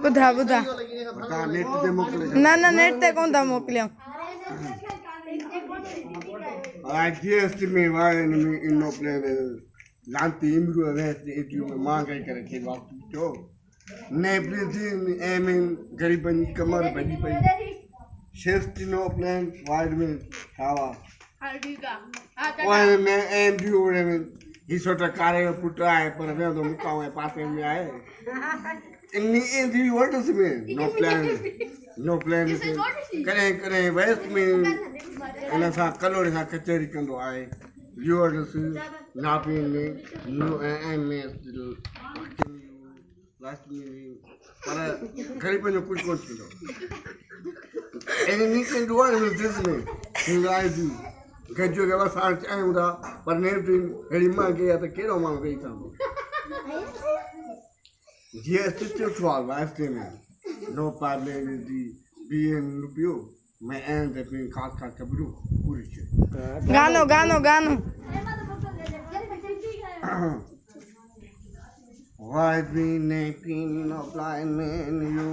बुधा बुधा ना ना नेट ते कौन था मोकलियो जीएसटी में वाले में इन प्लेन लांती इम्रू अवेस्ट इतु में मांग करे के वक्त तो ने प्लीज एम गरीबन कमर बड़ी पई सेफ्टी नो प्लान वाइड में खावा ओए मैं एम डी ओरे में हिसोटा कारे पुटा है पर वे तो मुकाव है पास में आए इन्नी एंडी वर्ड्स में नो प्लान करे वेस्ट में इन सा कलोरे सा कचेरी कंदो आए वर्ड्स नापी में नो एम एस लास्ट में पर गरीब ने कुछ kilo any can do in this में लाइफ गजो के बस आऊंगा पर ने हेड़ी मां गया तो केरो मां गई था जीएसटी तो छुआ वास्ते में नो पाले दी बीएम रुपयो मैं एंड पे काट कबरू पूरी छे गानो गानो गानो Why be napping of blind man you